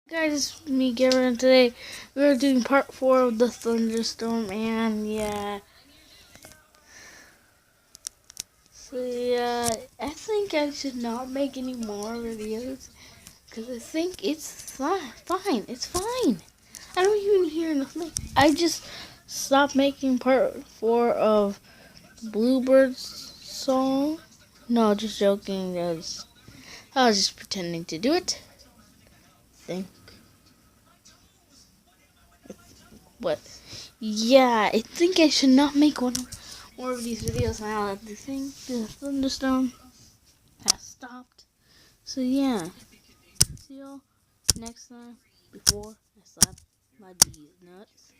Guys, it's me, Gavin, and today we're doing part 4 of the thunderstorm, and I think I should not make any more videos, because I think it's fine, it's fine. I don't even hear nothing. I just stopped making part 4 of Bluebird's song. No, just joking, I was just pretending to do it. Think what? Yeah, I think I should not make one more of these videos now that the thunderstorm has stopped. So yeah, see y'all next time before I slap my D's nuts.